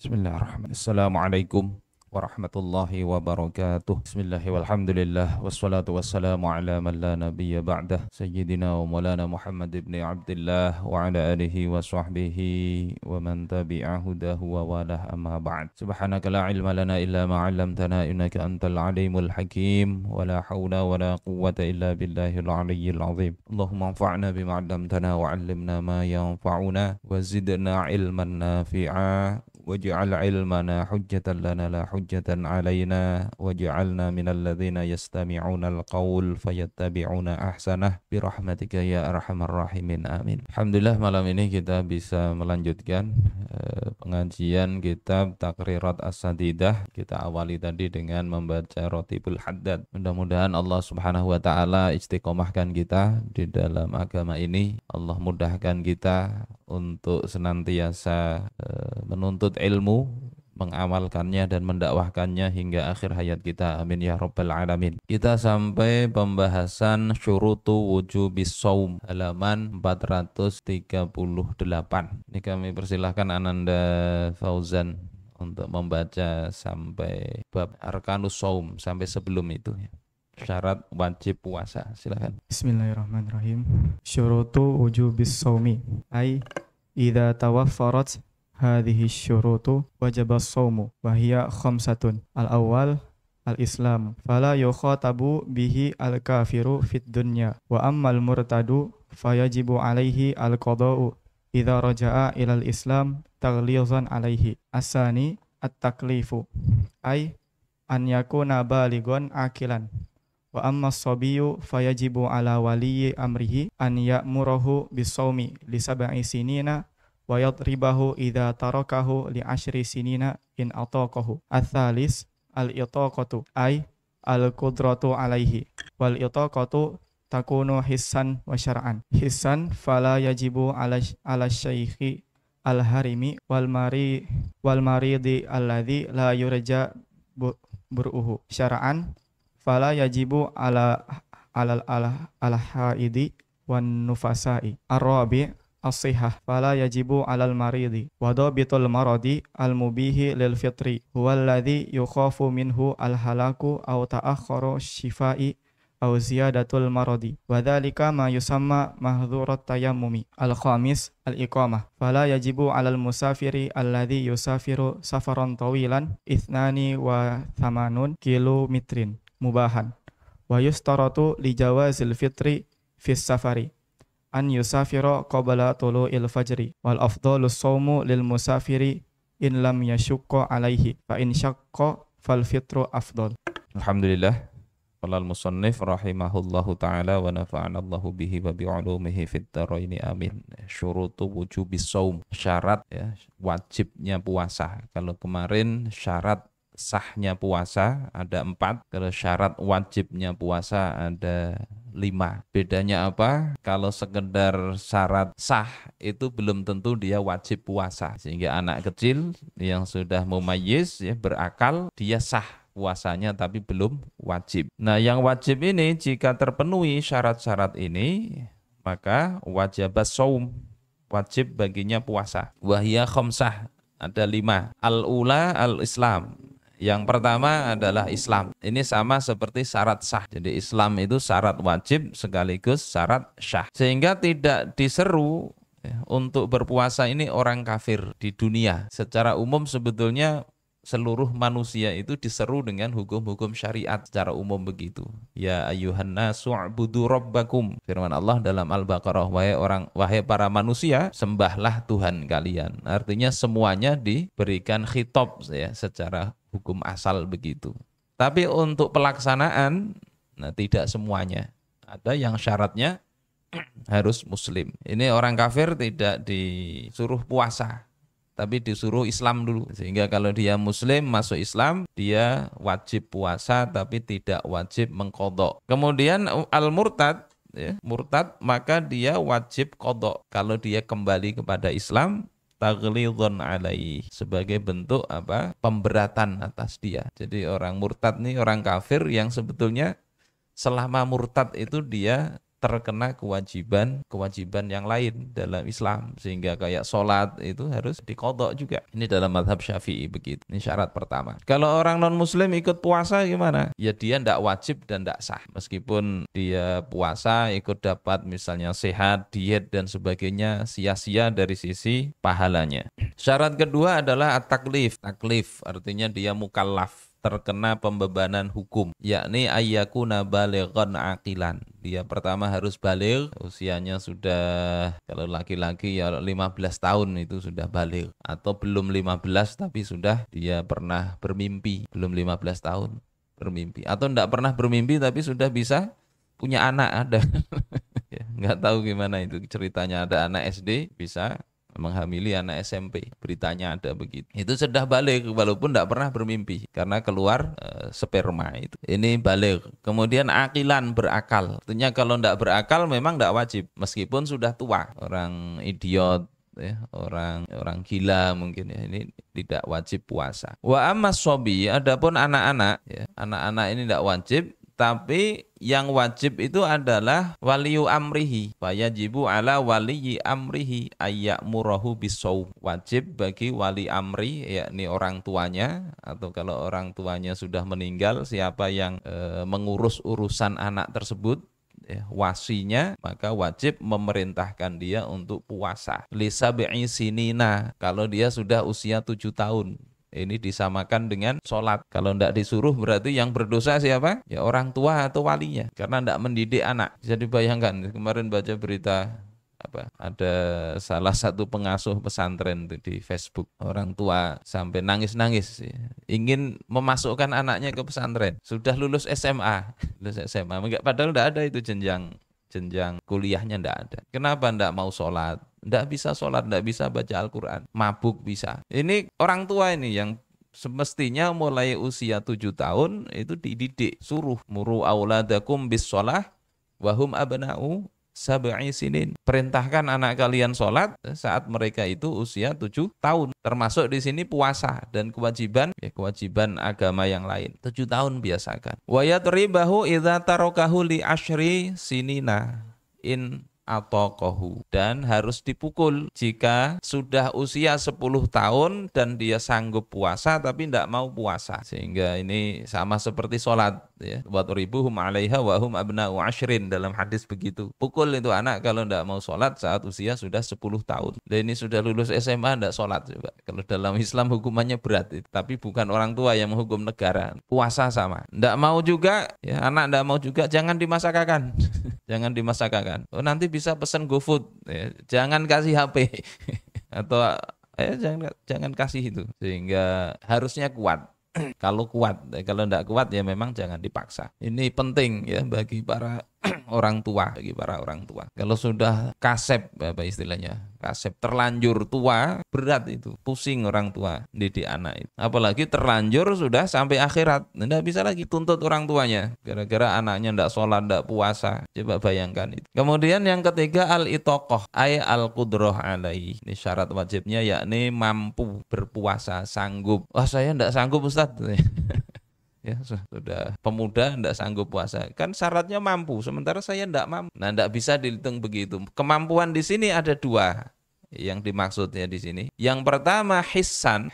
Bismillahirrahmanirrahim. Assalamualaikum warahmatullahi wabarakatuh. Bismillahi walhamdulillah wassalatu wassalamu ala man la nabiyya ba'dah Sayyidina wa maulana Muhammad ibn Abdullah wa ala alihi wa sahbihi wa man tabi'a hudahu wa walah amma ba'd. Subhanaka la ilma lana illa ma 'allamtana innaka antal alimul hakim wa la hawla wa la quwwata illa billahil aliyyil azim. Allahumma anfa'na bima 'allamtana wa 'allimna ma yanfa'una wa zidna ilman nafi'a waj'al ilmana hujjatan lana la hujjatan alaina waj'alna minal ladzina yastami'una al-qaul fayattabi'una ahsanah birahmatika ya arhamar rahimin amin. Alhamdulillah malam ini kita bisa melanjutkan pengajian kitab Taqrirat As-Sadidah. Kita awali tadi dengan membaca Rotibul Haddad. Mudah-mudahan Allah Subhanahu wa taala istiqomahkan kita di dalam agama ini. Allah mudahkan kita untuk senantiasa menuntut ilmu, mengamalkannya dan mendakwahkannya hingga akhir hayat kita. Amin ya rabbal alamin. Kita sampai pembahasan syurutu wujubis shaum halaman 438. Ini kami persilahkan Ananda Fauzan untuk membaca sampai bab arkanus shaum, sampai sebelum itu ya. Syarat wajib puasa. Silakan. Bismillahirrahmanirrahim. Syurutu wujubis shaumi ay idza tawaffarat hadhihi syurutu wajabas shaumu wa hiya khamsatun. Al-awwal al-islam fala yukhatabu bihi al-kafiru fid dunya wa ammal murtadu fayajibu alaihi al-qada'u idza raja'a ilal islam taghlizan alaihi. Asani at-taklifu ay an yakuna baligon akilan wa amma as-sabiyyu fayajibu ala waliyyi amrihi an ya'murahu bis-shaumi li sab'i sinina wa yadribahu idza tarakahu li 10 sinina in ataqahu. Ats-tsalis al-itaqatu ay al-qudratu alaihi wal itaqatu takunu hissan wa syar'an. Hissan fala yajibu ala syaikhi al-harimi wal maridi alladhi la yurja bur'uhu. Syar'an fala yajibu ala haidi wan nufasa'i. Ar-rabi' as-sihah fala yajibu alal maridi wa dhabitul maradi al-mubihi lil fitri huwa alladhi yukhafu minhu al-halaku aw ta'akhkharu shifai aw ziyadatul maradi wa dhalika ma yusamma mahdhurat tayammumi. Al-khamis al-iqamah fala yajibu alal musafiri alladhi yusafiru safaran tawilan 82 kilometrin mubahan wa yustaratu li jawazil fitri fis safari an yusafira qabla tulu'il fajri wal afdalus shaumu lil musafiri in lam yashukka alaihi fa in syaqqa fal fitru afdal. Alhamdulillah. Qala al-musannif rahimahullahu taala wa nafa'ana Allahu bihi wa bi 'ulumihi fid dharaini amin. Syurutu wujubis shaum, syarat ya wajibnya puasa. Kalau kemarin syarat sahnya puasa ada 4, kalau syarat wajibnya puasa ada 5. Bedanya apa? Kalau sekedar syarat sah itu belum tentu dia wajib puasa. Sehingga anak kecil yang sudah mumayyiz ya, berakal, dia sah puasanya tapi belum wajib. Nah, yang wajib ini jika terpenuhi syarat-syarat ini, maka wajibas shaum, wajib baginya puasa. Wahya khamsah, ada 5. Al-ula al-islam. Yang pertama adalah Islam. Ini sama seperti syarat sah. Jadi Islam itu syarat wajib sekaligus syarat syah. Sehingga tidak diseru ya, untuk berpuasa ini orang kafir di dunia. Secara umum sebetulnya seluruh manusia itu diseru dengan hukum-hukum syariat secara umum begitu. Ya ayyuhan nasu u'budu rabbakum. Firman Allah dalam Al-Baqarah, wahai para manusia, sembahlah Tuhan kalian. Artinya semuanya diberikan khitab ya, secara hukum asal begitu. Tapi untuk pelaksanaan, nah tidak semuanya. Ada yang syaratnya harus muslim. Ini orang kafir tidak disuruh puasa, tapi disuruh Islam dulu. Sehingga kalau dia muslim masuk Islam, dia wajib puasa tapi tidak wajib mengqadha. Kemudian al-murtad ya, murtad maka dia wajib qadha. Kalau dia kembali kepada Islam, taghlidhun alaihi, sebagai bentuk apa? Pemberatan atas dia. Jadi orang murtad nih orang kafir yang sebetulnya selama murtad itu dia terkena kewajiban yang lain dalam Islam, sehingga kayak sholat itu harus diqadha juga. Ini dalam mazhab Syafi'i begitu. Ini syarat pertama. Kalau orang non muslim ikut puasa gimana? Ya dia tidak wajib dan tidak sah. Meskipun dia puasa ikut dapat misalnya sehat, diet dan sebagainya, sia-sia dari sisi pahalanya. Syarat kedua adalah at-taklif. Taklif artinya dia mukallaf, terkena pembebanan hukum, yakni ayyakuna balighan aqilan. Dia pertama harus baligh, usianya sudah, kalau laki-laki ya 15 tahun itu sudah baligh, atau belum 15 tapi sudah dia pernah bermimpi, belum 15 tahun bermimpi, atau tidak pernah bermimpi tapi sudah bisa punya anak, ada. Ya, nggak tahu gimana itu ceritanya, ada anak SD bisa menghamili anak SMP, beritanya ada begitu. Itu sudah balik walaupun tidak pernah bermimpi karena keluar sperma itu. Ini balik. Kemudian akilan, berakal. Artinya kalau tidak berakal memang tidak wajib meskipun sudah tua. Orang idiot ya, orang gila mungkin ya, ini tidak wajib puasa. Wa ammas sobi, adapun anak-anak ya, anak-anak ini tidak wajib. Tapi yang wajib itu adalah waliyu amrihi. Fayajibu ala waliyi amrihi ayya'murahu bisawm. Wajib bagi wali amri, yakni orang tuanya, atau kalau orang tuanya sudah meninggal, siapa yang mengurus urusan anak tersebut, ya, wasinya, maka wajib memerintahkan dia untuk puasa. Lisab'i sinina, kalau dia sudah usia 7 tahun. Ini disamakan dengan sholat. Kalau tidak disuruh berarti yang berdosa siapa? Ya orang tua atau walinya. Karena tidak mendidik anak. Bisa dibayangkan, kemarin baca berita ada salah satu pengasuh pesantren di Facebook. Orang tua sampai nangis-nangis ingin memasukkan anaknya ke pesantren. Sudah lulus SMA. Padahal tidak ada itu jenjang kuliahnya, tidak ada. Kenapa tidak mau sholat? Tidak bisa sholat, tidak bisa baca Al-Quran. Mabuk bisa. Ini orang tua ini yang semestinya mulai usia 7 tahun itu dididik. Suruh muru auladakum bis sholah wahum abna'u sab'i sinin. Perintahkan anak kalian sholat saat mereka itu usia 7 tahun. Termasuk di sini puasa dan kewajiban agama yang lain. 7 tahun biasakan. Wa yatribahu idza tarakahu li asyri sinina in atokohu, dan harus dipukul jika sudah usia 10 tahun dan dia sanggup puasa tapi tidak mau puasa. Sehingga ini sama seperti sholat ya. Watribuhum 'alaiha wa hum abna'u asyrin, dalam hadis begitu. Pukul itu anak kalau tidak mau sholat saat usia sudah 10 tahun. Dan ini sudah lulus SMA tidak sholat coba. Kalau dalam Islam hukumannya berat, tapi bukan orang tua yang menghukum negara. Puasa sama. Tidak mau juga ya, anak tidak mau juga, jangan dimasakakan. Jangan dimasakakan. Oh, nanti bisa pesan GoFood, ya. Jangan kasih HP atau jangan kasih itu, sehingga harusnya kuat. Kalau kuat, kalau tidak kuat ya memang jangan dipaksa. Ini penting ya bagi para orang tua, Kalau sudah kasep, apa istilahnya, kasep, terlanjur tua, berat itu, pusing orang tua didik anak itu. Apalagi terlanjur sudah sampai akhirat, tidak bisa lagi tuntut orang tuanya gara-gara anaknya tidak sholat, tidak puasa. Coba bayangkan itu. Kemudian yang ketiga al-itoqoh, ay al-qudroh alaihi. Ini syarat wajibnya, yakni mampu berpuasa, sanggup. Wah, saya tidak sanggup Ustaz. Ya, sudah pemuda tidak sanggup puasa, kan syaratnya mampu, sementara saya tidak mampu. Nah, tidak bisa dihitung begitu. Kemampuan di sini ada dua yang dimaksudnya di sini. Yang pertama hissan,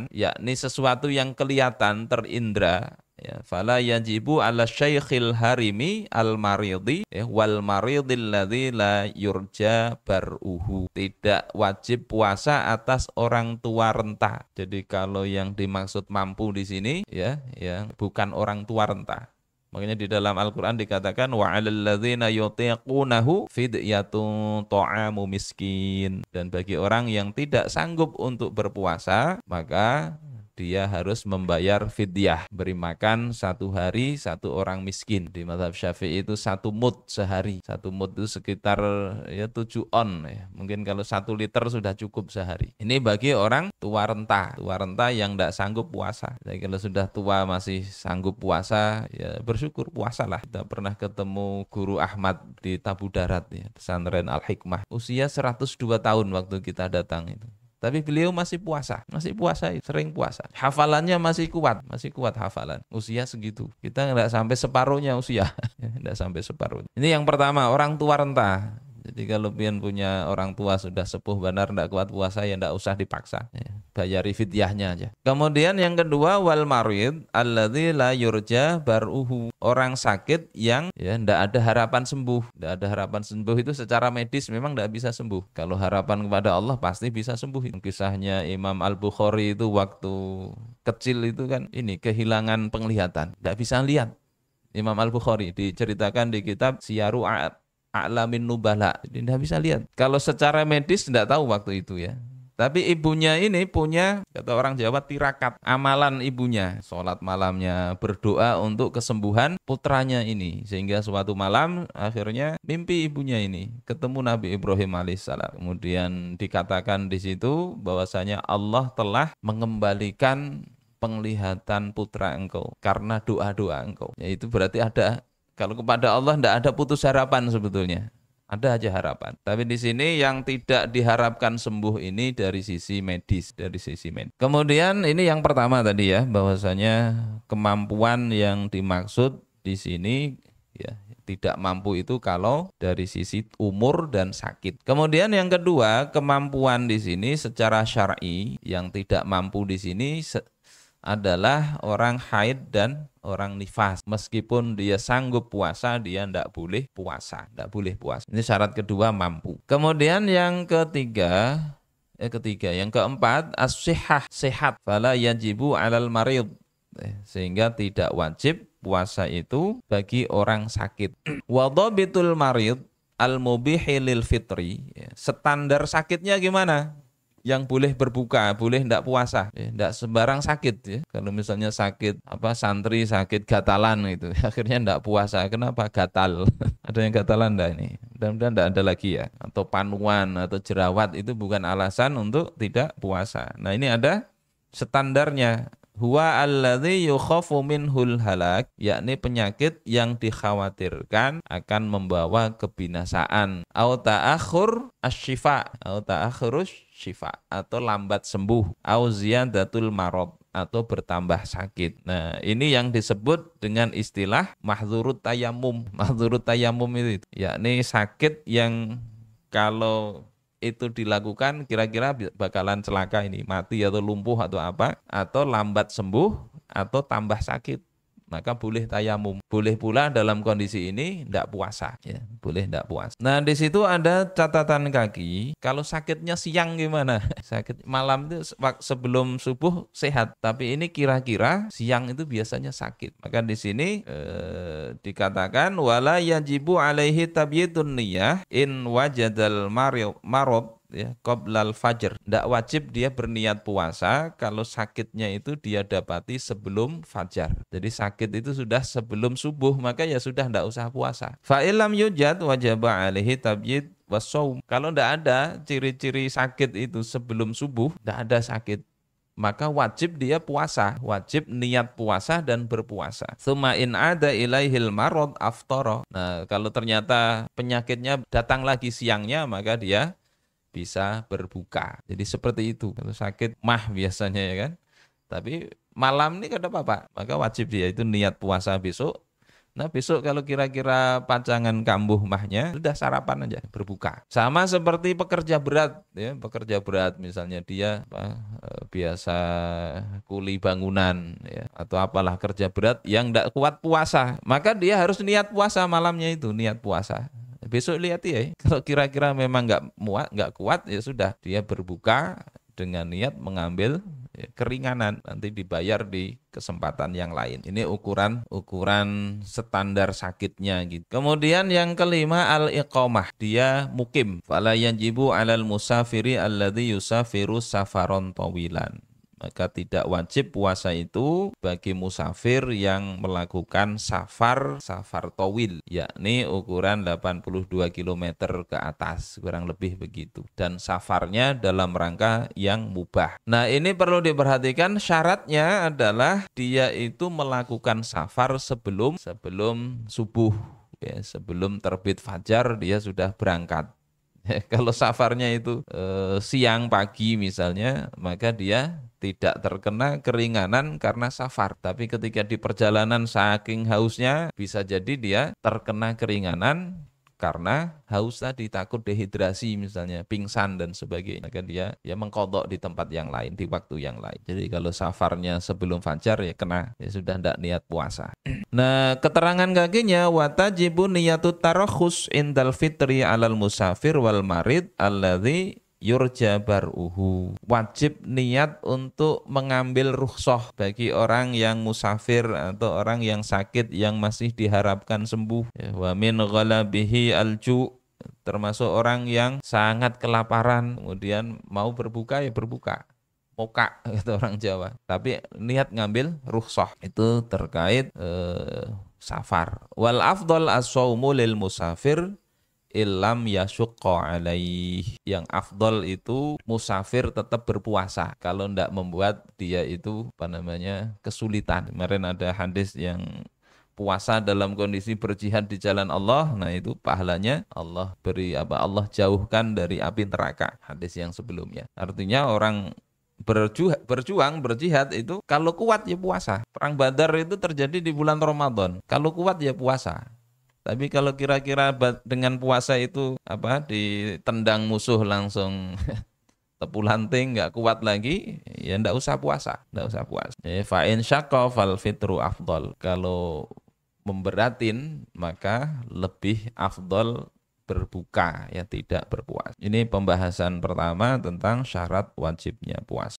yakni sesuatu yang kelihatan, terindra. Ya, fala yajibu ala syaikhil harimi al maridi wal maridil ladzi la yurja baruhu. Tidak wajib puasa atas orang tua renta. Jadi kalau yang dimaksud mampu di sini ya, yang bukan orang tua renta. Makanya di dalam Al-Quran dikatakan wa 'alal ladzina yutiqunahu fidyatun ta'amu miskin. Dan bagi orang yang tidak sanggup untuk berpuasa, maka dia harus membayar fidyah, beri makan 1 hari 1 orang miskin. Di mazhab Syafi'i itu 1 mud sehari. 1 mud itu sekitar ya 7 on ya. Mungkin kalau 1 liter sudah cukup sehari. Ini bagi orang tua renta yang tidak sanggup puasa. Jadi kalau sudah tua masih sanggup puasa, ya bersyukur, puasalah. Kita pernah ketemu Guru Ahmad di Tabu Darat ya, pesantren Al-Hikmah. Usia 102 tahun waktu kita datang itu. Tapi beliau masih puasa, sering puasa. Hafalannya masih kuat hafalan. Usia segitu. Kita nggak sampai separuhnya usia, nggak sampai separuh. Ini yang pertama, orang tua renta. Jadi kalau pian punya orang tua sudah sepuh benar tidak kuat puasa ya tidak usah dipaksa, ya, bayari fidyahnya aja. Kemudian yang kedua wal marid alladzi la yurja baruhu, orang sakit yang ya tidak ada harapan sembuh. Tidak ada harapan sembuh itu secara medis memang tidak bisa sembuh. Kalau harapan kepada Allah pasti bisa sembuh. Kisahnya Imam Al-Bukhari itu waktu kecil itu kan ini kehilangan penglihatan, tidak bisa lihat. Imam Al-Bukhari diceritakan di kitab Siyaru A'lamin Nubala. Jadi tidak bisa lihat. Kalau secara medis tidak tahu waktu itu ya. Tapi ibunya ini punya, kata orang Jawa, tirakat. Amalan ibunya. Sholat malamnya, berdoa untuk kesembuhan putranya ini. Sehingga suatu malam akhirnya mimpi ibunya ini. Ketemu Nabi Ibrahim alaihissalam. Kemudian dikatakan di situ bahwasanya Allah telah mengembalikan penglihatan putra engkau karena doa-doa engkau. Yaitu berarti ada, kalau kepada Allah tidak ada putus harapan sebetulnya. Ada aja harapan. Tapi di sini yang tidak diharapkan sembuh ini dari sisi medis, Kemudian ini yang pertama tadi ya, bahwasanya kemampuan yang dimaksud di sini ya tidak mampu itu kalau dari sisi umur dan sakit. Kemudian yang kedua, kemampuan di sini secara syar'i yang tidak mampu di sini adalah orang haid dan orang nifas. Meskipun dia sanggup puasa, dia tidak boleh puasa. Ini syarat kedua, mampu. Kemudian yang yang keempat, as-sihah, sehat. Fala yajibu 'alal marid. Sehingga tidak wajib puasa itu bagi orang sakit. Wa dhabitul marid al-mubihi lil fitri. Standar sakitnya gimana? Yang boleh berbuka, boleh tidak puasa, tidak sembarang sakit ya. Kalau misalnya sakit santri sakit gatalan itu, akhirnya tidak puasa. Kenapa? Gatal. Ada yang gatalan enggak ini? Mudah-mudahan tidak ada lagi ya. Atau panuan atau jerawat itu bukan alasan untuk tidak puasa. Nah ini ada standarnya. Huwa alladzi yukhafu minhul halak, yakni penyakit yang dikhawatirkan akan membawa kebinasaan. Au ta'akhur asy-syifa, atau lambat sembuh. Au ziyadatul marad, atau bertambah sakit. Nah, ini yang disebut dengan istilah mahdzurut tayammum. Mahdzurut tayammum itu yakni sakit yang kalau itu dilakukan kira-kira bakalan celaka ini, mati atau lumpuh atau apa, atau lambat sembuh atau tambah sakit, maka boleh tayamum. Boleh pula dalam kondisi ini tidak puasa, ya, boleh tidak puasa. Nah di situ ada catatan kaki. Kalau sakitnya siang gimana? Sakit malam itu sebelum subuh sehat, tapi ini kira-kira siang itu biasanya sakit. Maka di sini dikatakan wala yajibu alaihi tabyitun niyah in wajadal marad ya qoblal fajr. Tidak wajib dia berniat puasa kalau sakitnya itu dia dapati sebelum fajar. Jadi sakit itu sudah sebelum subuh, maka ya sudah tidak usah puasa. Fa illam yujad wajaba alaihi tabyid wassaum. Kalau tidak ada ciri-ciri sakit itu sebelum subuh, tidak ada sakit, maka wajib dia puasa, wajib niat puasa dan berpuasa. Tsumma in ada ilaihil marad aftara. Nah, kalau ternyata penyakitnya datang lagi siangnya, maka dia bisa berbuka. Jadi seperti itu. Kalau sakit mah biasanya ya kan. Tapi malam ini kada apa-apa, maka wajib dia itu niat puasa besok. Nah besok kalau kira-kira pacangan kambuh mahnya, sudah sarapan aja berbuka. Sama seperti pekerja berat ya, pekerja berat misalnya dia biasa kuli bangunan ya, atau apalah kerja berat yang tidak kuat puasa, maka dia harus niat puasa malamnya itu, niat puasa. Besok lihat ya, kalau kira-kira memang nggak kuat ya sudah dia berbuka dengan niat mengambil ya, keringanan, nanti dibayar di kesempatan yang lain. Ini ukuran standar sakitnya gitu. Kemudian yang kelima al-iqamah, dia mukim. Fala yajibu 'alal musafiri alladzi yusafiru safaron tawilan. Maka tidak wajib puasa itu bagi musafir yang melakukan safar towil, yakni ukuran 82 km ke atas, kurang lebih begitu. Dan safarnya dalam rangka yang mubah. Nah ini perlu diperhatikan, syaratnya adalah dia itu melakukan safar sebelum subuh, ya, sebelum terbit fajar dia sudah berangkat. Kalau safarnya itu siang pagi misalnya, maka dia tidak terkena keringanan karena safar. Tapi ketika di perjalanan saking hausnya, bisa jadi dia terkena keringanan karena haus tadi, takut dehidrasi misalnya, pingsan dan sebagainya. Maka dia ya mengkodok di tempat yang lain, di waktu yang lain. Jadi kalau safarnya sebelum fajar ya kena, ya sudah tidak niat puasa. Nah, keterangan kakinya watajibu niyatut tarakhus indal fitri alal musafir wal marid alladzi yurja bar'uhu. Wajib niat untuk mengambil rukhsah bagi orang yang musafir atau orang yang sakit yang masih diharapkan sembuh. Ya, wa min ghalabihi alju, termasuk orang yang sangat kelaparan kemudian mau berbuka ya berbuka. Moka kata orang Jawa. Tapi niat ngambil rukhsah itu terkait safar. Wal afdal as-shaumu lil musafir illam yasyukka alaih. Yang afdal itu musafir tetap berpuasa kalau tidak membuat dia itu kesulitan. Kemarin ada hadis yang puasa dalam kondisi berjihad di jalan Allah, nah itu pahalanya Allah beri Allah jauhkan dari api neraka. Hadis yang sebelumnya. Artinya orang berjuang berjihad itu kalau kuat ya puasa. Perang Badar itu terjadi di bulan Ramadan. Kalau kuat ya puasa. Tapi kalau kira-kira dengan puasa itu ditendang musuh langsung tepulanting nggak kuat lagi, ya ndak usah puasa, ndak usah puasa. Fa in syaqqa fal fitru afdal. Kalau memberatin maka lebih afdal berbuka, ya tidak berpuasa. Ini pembahasan pertama tentang syarat wajibnya puasa.